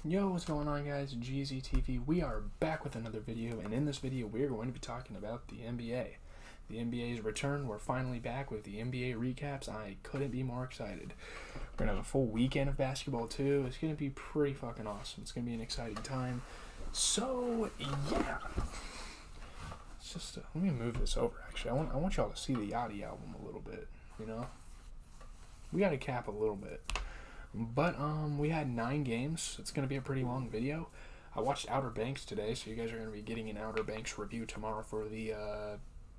Yo, what's going on, guys? GZTV. We are back with another video, and in this video we are going to be talking about the NBA. The NBA's return. We're finally back with the NBA recaps. I couldn't be more excited. We're going to have a full weekend of basketball too. It's going to be pretty fucking awesome. It's going to be an exciting time. So, yeah. It's just, let me move this over, actually. I want y'all to see the Yachty album a little bit, you know? We got to cap a little bit. But we had 9 games. It's going to be a pretty long video. I watched Outer Banks today, so you guys are going to be getting an Outer Banks review tomorrow for the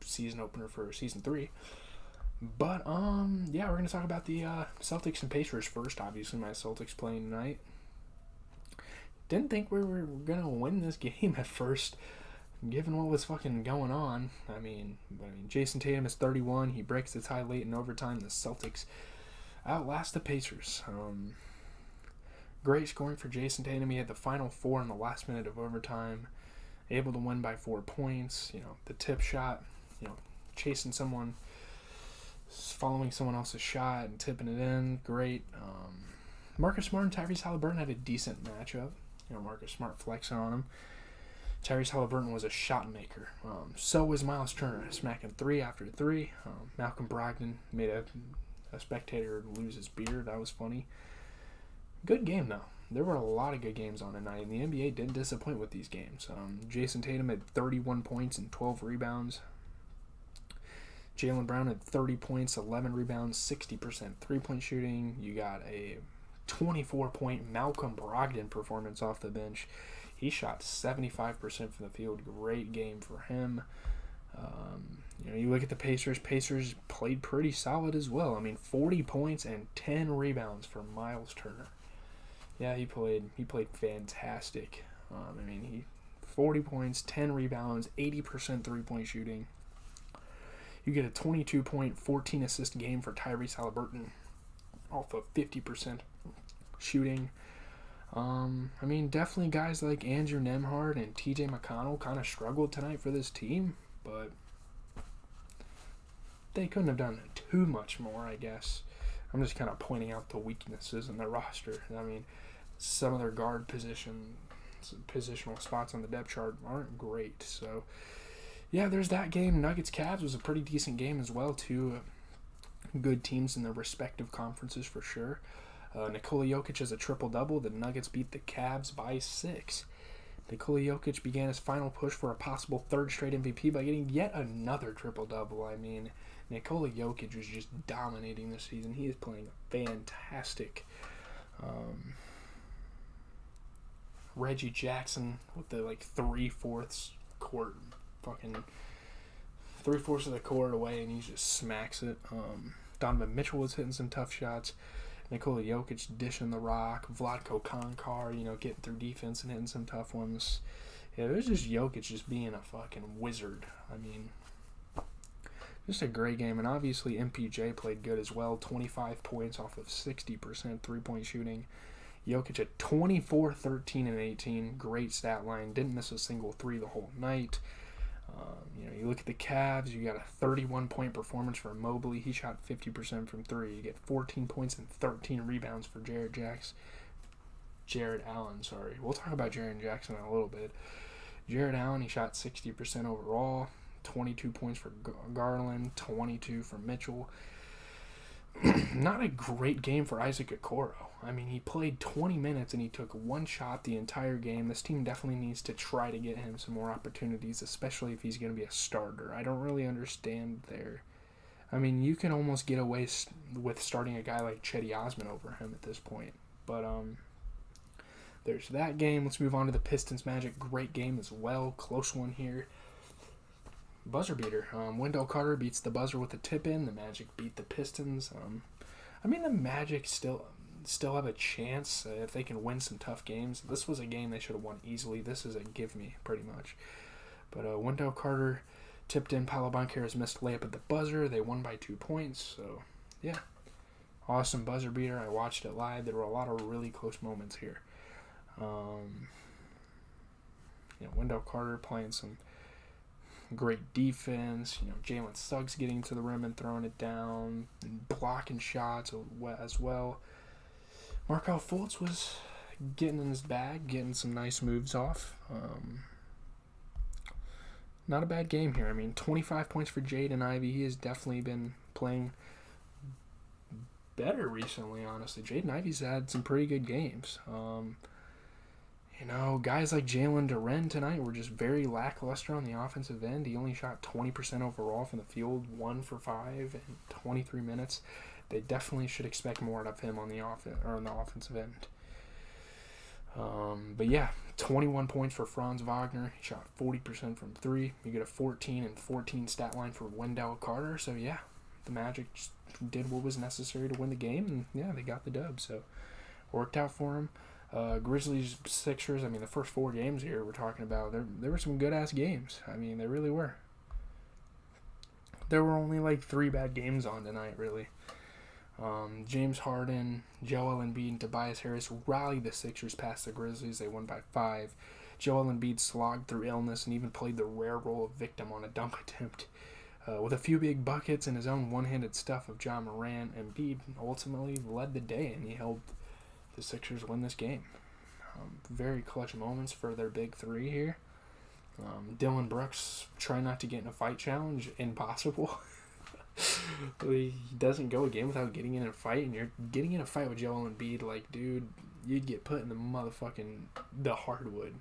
season opener for Season 3. But, yeah, we're going to talk about the Celtics and Pacers first. Obviously, my Celtics playing tonight. Didn't think we were going to win this game at first, given what was fucking going on. I mean, Jason Tatum is 31. He breaks the tie late in overtime. The Celtics outlast the Pacers. Great scoring for Jason Tatum. He had the final 4 in the last minute of overtime. Able to win by 4 points. You know, the tip shot, chasing someone, following someone else's shot and tipping it in. Great. Marcus Smart and Tyrese Haliburton had a decent matchup. Marcus Smart flexing on him. Tyrese Haliburton was a shot maker. So was Miles Turner, smacking 3 after 3. Malcolm Brogdon made a spectator lose his beard. That was funny. Good game, though. There were a lot of good games on tonight, and the NBA didn't disappoint with these games. Jason Tatum had 31 points and 12 rebounds. Jaylen Brown had 30 points, 11 rebounds, 60% three-point shooting. You got a 24-point Malcolm Brogdon performance off the bench. He shot 75% from the field. Great game for him. You look at the Pacers. Pacers played pretty solid as well. 40 points and 10 rebounds for Miles Turner. Yeah, he played fantastic. 40 points, 10 rebounds, 80% three-point shooting. You get a 22-point, 14-assist game for Tyrese Haliburton off of 50% shooting. Definitely guys like Andrew Nembhard and TJ McConnell kind of struggled tonight for this team, but they couldn't have done too much more, I guess. I'm just kind of pointing out the weaknesses in their roster. Some of their guard positional spots on the depth chart aren't great. So, yeah, there's that game. Nuggets-Cavs was a pretty decent game as well. Two good teams in their respective conferences for sure. Nikola Jokic has a triple-double. The Nuggets beat the Cavs by 6. Nikola Jokic began his final push for a possible third straight MVP by getting yet another triple-double. Nikola Jokic was just dominating this season. He is playing fantastic. Reggie Jackson with the 3/4 court, fucking 3/4 of the court away, and he just smacks it. Donovan Mitchell was hitting some tough shots. Nikola Jokic dishing the rock. Vlatko Konkar, getting through defense and hitting some tough ones. Yeah, it was just Jokic just being a fucking wizard. Just a great game. And obviously MPJ played good as well. 25 points off of 60% three-point shooting. Jokic at 24, 13, and 18. Great stat line. Didn't miss a single 3 the whole night. You look at the Cavs, you got a 31-point performance for Mobley. He shot 50% from 3. You get 14 points and 13 rebounds for Jared Allen. We'll talk about Jared Jackson in a little bit. Jared Allen, he shot 60% overall. 22 points for Garland, 22 for Mitchell. Not a great game for Isaac Okoro. He played 20 minutes and he took 1 shot the entire game. This team definitely needs to try to get him some more opportunities, especially if he's going to be a starter. I don't really understand there. You can almost get away with starting a guy like Cedi Osman over him at this point. But there's that game. Let's move on to the Pistons Magic. Great game as well. Close one here. Buzzer beater. Wendell Carter beats the buzzer with a tip-in. The Magic beat the Pistons. The Magic still have a chance if they can win some tough games. This was a game they should have won easily. This is a give me, pretty much. But Wendell Carter tipped in. Paolo Banchero's missed layup at the buzzer. They won by 2 points. So, yeah. Awesome buzzer beater. I watched it live. There were a lot of really close moments here. Wendell Carter playing some great defense. Jalen Suggs getting to the rim and throwing it down and blocking shots as well. Markelle Fultz was getting in his bag, getting some nice moves off. Not a bad game here. I mean, 25 points for Jaden Ivey. He has definitely been playing better recently, honestly. Jaden Ivey's had some pretty good games. Guys like Jalen Duren tonight were just very lackluster on the offensive end. He only shot 20% overall from the field, 1 for 5 in 23 minutes. They definitely should expect more out of him on the offensive end. But yeah, 21 points for Franz Wagner. He shot 40% from 3. You get a 14 and 14 stat line for Wendell Carter. So yeah, the Magic just did what was necessary to win the game, and yeah, they got the dub. So worked out for them. Grizzlies, Sixers, I mean, the first 4 games here we're talking about, there were some good-ass games. I mean, they really were. There were only like 3 bad games on tonight, really. James Harden, Joel Embiid, and Tobias Harris rallied the Sixers past the Grizzlies. They won by 5. Joel Embiid slogged through illness and even played the rare role of victim on a dunk attempt. With a few big buckets and his own one-handed stuff of Ja Morant, Embiid ultimately led the day, and he helped the Sixers win this game. Very clutch moments for their big 3 here. Dylan Brooks, try not to get in a fight challenge, impossible. He doesn't go a game without getting in a fight, and you're getting in a fight with Joel Embiid, like, dude, you'd get put in the hardwood.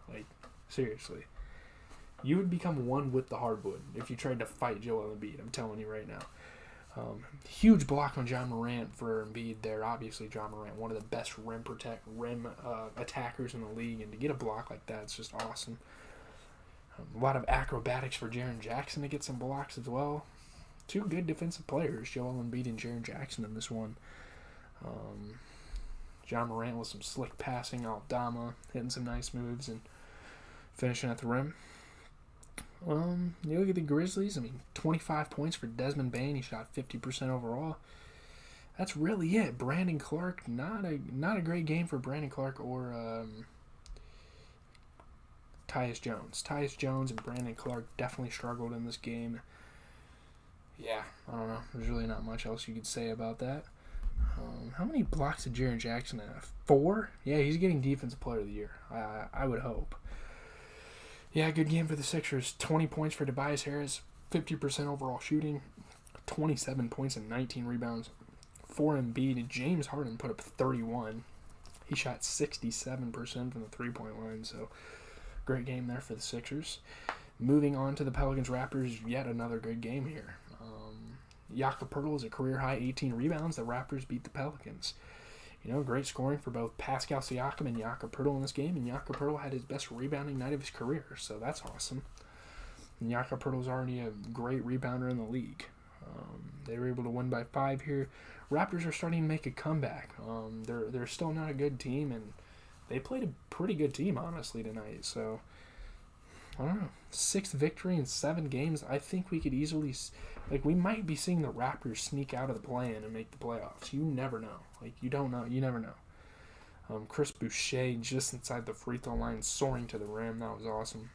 Like, seriously. You would become one with the hardwood if you tried to fight Joel Embiid, I'm telling you right now. Huge block on Ja Morant for Embiid there. Obviously, Ja Morant, one of the best rim attackers in the league, and to get a block like that, it's just awesome. A lot of acrobatics for Jaren Jackson to get some blocks as well. 2 good defensive players, Joel Embiid and Jaren Jackson, in this one. Ja Morant with some slick passing, Aldama hitting some nice moves and finishing at the rim. You look at the Grizzlies, I mean, 25 points for Desmond Bane. He shot 50% overall. That's really it. Brandon Clark, not a great game for Brandon Clark or Tyus Jones. Tyus Jones and Brandon Clark definitely struggled in this game. Yeah, I don't know. There's really not much else you could say about that. How many blocks did Jaren Jackson have? 4? Yeah, he's getting Defensive Player of the Year. I would hope. Yeah, good game for the Sixers. 20 points for Tobias Harris, 50% overall shooting, 27 points and 19 rebounds for Embiid. And James Harden put up 31. He shot 67% from the three-point line, so great game there for the Sixers. Moving on to the Pelicans-Raptors, yet another good game here. Jakob Poeltl is a career-high 18 rebounds. The Raptors beat the Pelicans. Great scoring for both Pascal Siakam and Jakob Poeltl in this game, and Jakob Poeltl had his best rebounding night of his career, so that's awesome. And Jakob Poeltl is already a great rebounder in the league. They were able to win by 5 here. Raptors are starting to make a comeback. They're still not a good team, and they played a pretty good team, honestly, tonight, so I don't know. 6th victory in 7 games. I think we could easily, we might be seeing the Raptors sneak out of the play-in and make the playoffs. You never know. You don't know. You never know. Chris Boucher just inside the free throw line, soaring to the rim. That was awesome.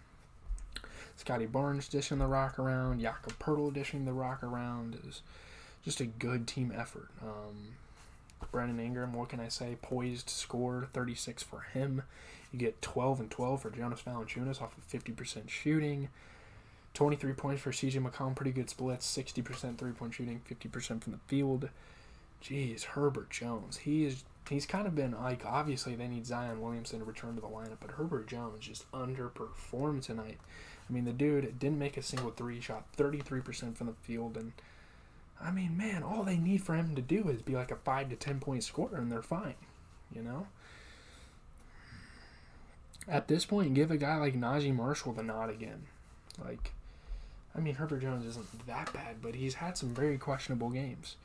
Scotty Barnes dishing the rock around. Jakob Poeltl dishing the rock around. It was just a good team effort. Brandon Ingram, what can I say? Poised to score, 36 for him. You get 12 and 12 for Jonas Valanciunas off of 50% shooting. 23 points for CJ McCollum, pretty good splits, 60% three-point shooting, 50% from the field. Jeez, Herbert Jones. He's kind of been, obviously they need Zion Williamson to return to the lineup, but Herbert Jones just underperformed tonight. I mean, the dude didn't make a single 3, shot 33% from the field, and I mean, man, all they need for him to do is be like a 5 to 10 point scorer, and they're fine, At this point, give a guy like Najee Marshall the nod again. Herbert Jones isn't that bad, but he's had some very questionable games.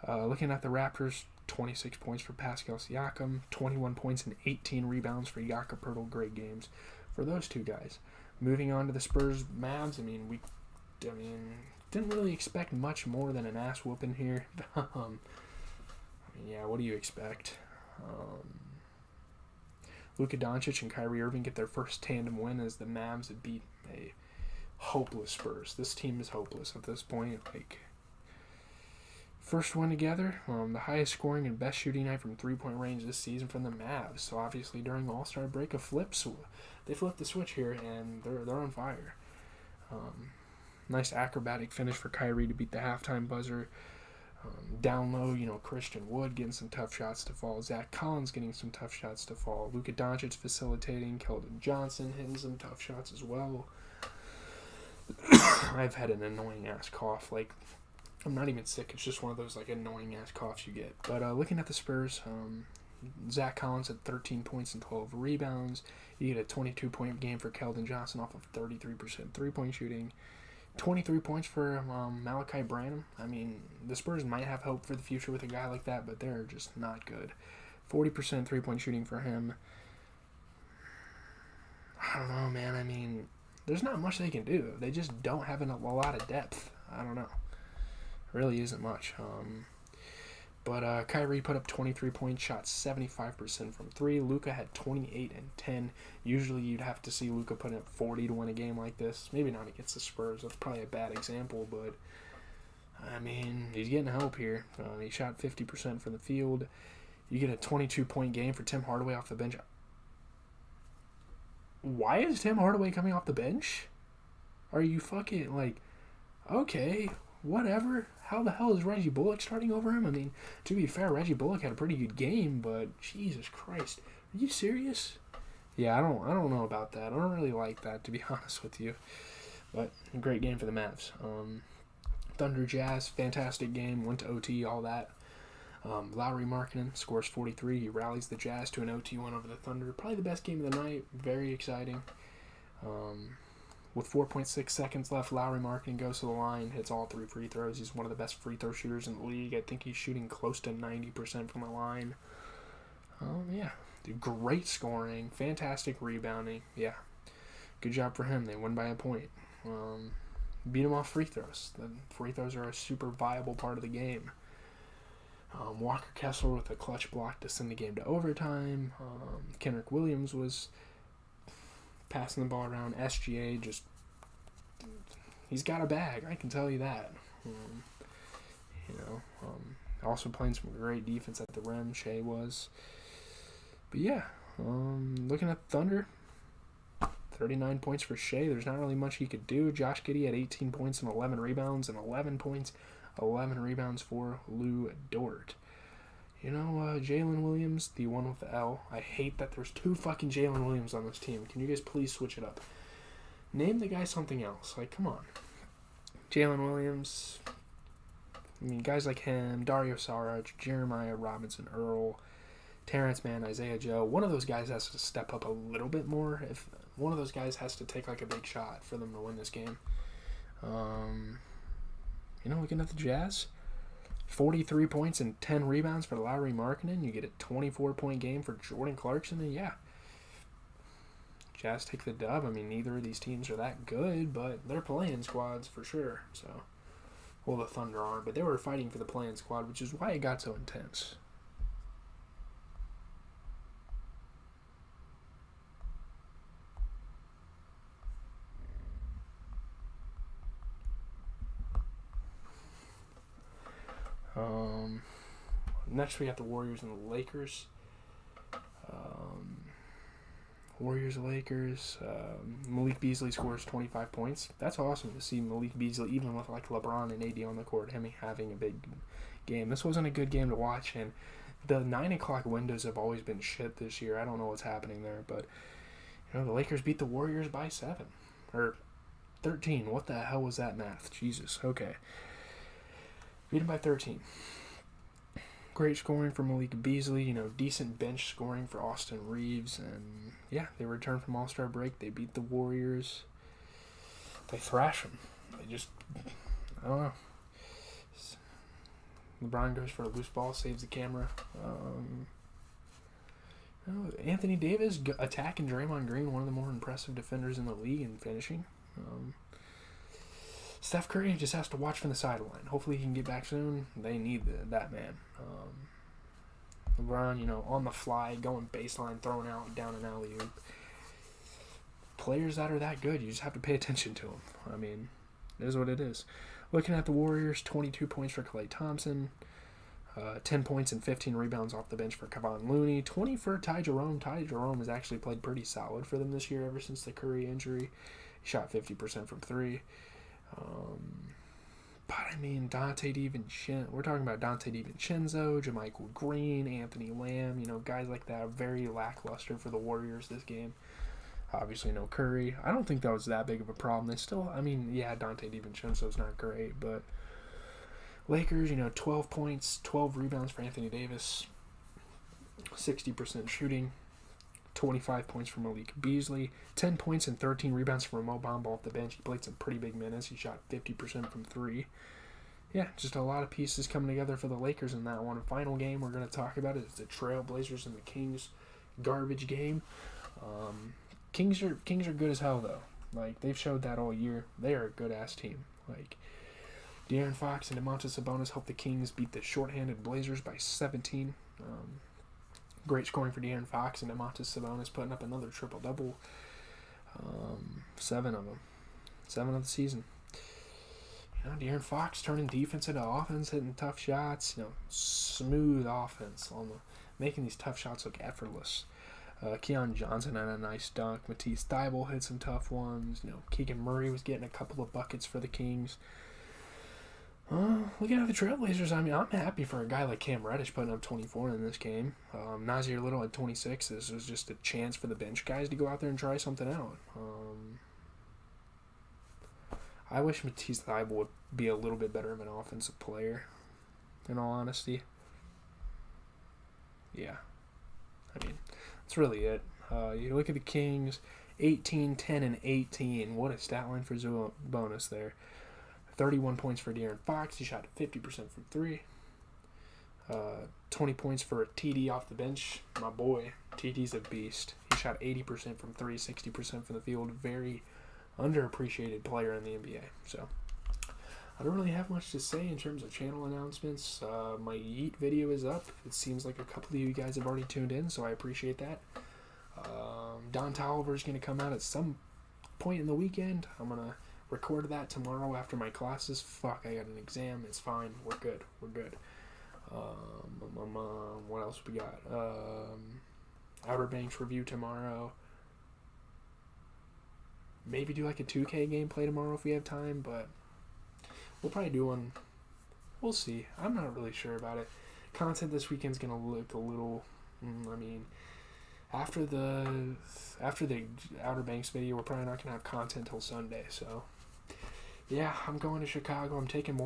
Looking at the Raptors, 26 points for Pascal Siakam, 21 points and 18 rebounds for Jakob Poeltl. Great games for those 2 guys. Moving on to the Spurs Mavs, didn't really expect much more than an ass whooping here. What do you expect? Luka Doncic and Kyrie Irving get their first tandem win as the Mavs have beat a hopeless Spurs. This team is hopeless at this point. First one together, the highest scoring and best shooting night from three-point range this season from the Mavs. So obviously during the All-Star break, they flipped the switch here, and they're on fire. Nice acrobatic finish for Kyrie to beat the halftime buzzer. Down low, Christian Wood getting some tough shots to fall. Zach Collins getting some tough shots to fall. Luka Doncic facilitating. Keldon Johnson hitting some tough shots as well. I've had an annoying-ass cough. Like, I'm not even sick. It's just one of those, annoying-ass coughs you get. But looking at the Spurs, Zach Collins had 13 points and 12 rebounds. You get a 22-point game for Keldon Johnson off of 33% three-point shooting. 23 points for Malachi Branham. I mean, the Spurs might have hope for the future with a guy like that, but they're just not good. 40% three-point shooting for him. I don't know, man. I mean, there's not much they can do. They just don't have a lot of depth. I don't know. Really isn't much. But Kyrie put up 23 points, shot 75% from 3. Luka had 28 and 10. Usually you'd have to see Luka put up 40 to win a game like this. Maybe not against the Spurs. That's probably a bad example, but I mean, he's getting help here. He shot 50% from the field. You get a 22-point game for Tim Hardaway off the bench. Why is Tim Hardaway coming off the bench? Are you fucking okay, whatever. How the hell is Reggie Bullock starting over him? I mean, to be fair, Reggie Bullock had a pretty good game, but Jesus Christ, are you serious? Yeah, I don't know about that. I don't really like that, to be honest with you. But a great game for the Mavs. Thunder Jazz, fantastic game. Went to OT, all that. Lauri Markkanen scores 43. He rallies the Jazz to an OT win over the Thunder. Probably the best game of the night. Very exciting. With 4.6 seconds left, Lauri Markkanen goes to the line, hits all 3 free throws. He's one of the best free throw shooters in the league. I think he's shooting close to 90% from the line. Yeah, great scoring, fantastic rebounding. Yeah, good job for him. They win by a point. Beat him off free throws. The free throws are a super viable part of the game. Walker Kessler with a clutch block to send the game to overtime. Kenrich Williams was passing the ball around. SGA he's got a bag, I can tell you that. Also playing some great defense at the rim, Shea was. But yeah, looking at the Thunder, 39 points for Shea. There's not really much he could do. Josh Giddey had 18 points and 11 rebounds, and 11 points, 11 rebounds for Lou Dort. Jalen Williams, the one with the L. I hate that there's 2 fucking Jalen Williams on this team. Can you guys please switch it up? Name the guy something else. Come on. Jalen Williams. I mean, guys like him, Dario Saric, Jeremiah Robinson Earl, Terrence Mann, Isaiah Joe. One of those guys has to step up a little bit more. If one of those guys has to take a big shot for them to win this game. Looking at the Jazz, 43 points and 10 rebounds for Lauri Markkanen. You get a 24-point game for Jordan Clarkson, and yeah, Jazz take the dub. I mean, neither of these teams are that good, but they're playing squads for sure. So, well, the Thunder are, but they were fighting for the playing squad, which is why it got so intense. Next we got the Warriors and the Lakers. Warriors-Lakers. Malik Beasley scores 25 points. That's awesome to see Malik Beasley, even with LeBron and AD on the court, him having a big game. This wasn't a good game to watch, and the 9 o'clock windows have always been shit this year. I don't know what's happening there, but the Lakers beat the Warriors by 7 or 13. What the hell was that math? Jesus. Okay. Beat them by 13. Great scoring for Malik Beasley, decent bench scoring for Austin Reeves, and yeah, they returned from All-Star break. They beat the Warriors. They thrash them. I don't know. LeBron goes for a loose ball, saves the camera. Anthony Davis attacking Draymond Green, one of the more impressive defenders in the league, and finishing. Steph Curry just has to watch from the sideline. Hopefully he can get back soon. They need that man. LeBron, on the fly, going baseline, throwing out, down an alley-oop. Players that are that good, you just have to pay attention to them. I mean, it is what it is. Looking at the Warriors, 22 points for Klay Thompson, 10 points and 15 rebounds off the bench for Kevon Looney, 20 for Ty Jerome. Ty Jerome has actually played pretty solid for them this year ever since the Curry injury. He shot 50% from three. But I mean, Dante DiVincenzo, we're talking about Dante DiVincenzo, JaMychal Green, Anthony Lamb, guys like that, very lackluster for the Warriors this game. Obviously no Curry. I don't think that was that big of a problem. They still, Dante DiVincenzo's not great, but Lakers, 12 points, 12 rebounds for Anthony Davis, 60% shooting, 25 points for Malik Beasley, 10 points and 13 rebounds for Mo Bamba off the bench. He played some pretty big minutes. He shot 50% from three. Yeah, just a lot of pieces coming together for the Lakers in that one. Final game we're going to talk about is the Trailblazers and the Kings garbage game. Kings are good as hell, though. Like, they've showed that all year. They are a good-ass team. Like, De'Aaron Fox and Domantas Sabonis helped the Kings beat the shorthanded Blazers by 17. Great scoring for De'Aaron Fox and Domantas Sabonis putting up another triple-double. 7 of them. 7 of the season. De'Aaron Fox turning defense into offense, hitting tough shots. Smooth offense, making these tough shots look effortless. Keon Johnson had a nice dunk. Matisse Thybulle hit some tough ones. Keegan Murray was getting a couple of buckets for the Kings. Looking at the Trailblazers, I'm happy for a guy like Cam Reddish putting up 24 in this game. Nasir Little at 26. This was just a chance for the bench guys to go out there and try something out. I wish Matisse Thybulle would be a little bit better of an offensive player, in all honesty. Yeah. That's really it. You look at the Kings, 18, 10, and 18. What a stat line for Sabonis there. 31 points for De'Aaron Fox. He shot 50% from three. 20 points for TD off the bench. My boy, TD's a beast. He shot 80% from three, 60% from the field. Very underappreciated player in the NBA. So, I don't really have much to say in terms of channel announcements. My Yeet video is up. It seems like a couple of you guys have already tuned in, so I appreciate that. Don Tolliver is going to come out at some point in the weekend. I'm going to record that tomorrow after my classes. Fuck, I got an exam. It's fine. We're good. What else we got? Outer Banks review tomorrow. Maybe do like a 2K gameplay tomorrow if we have time, but we'll probably do one. We'll see. I'm not really sure about it. Content this weekend's going to look a little... After the Outer Banks video, we're probably not going to have content till Sunday, so... Yeah, I'm going to Chicago. I'm taking more...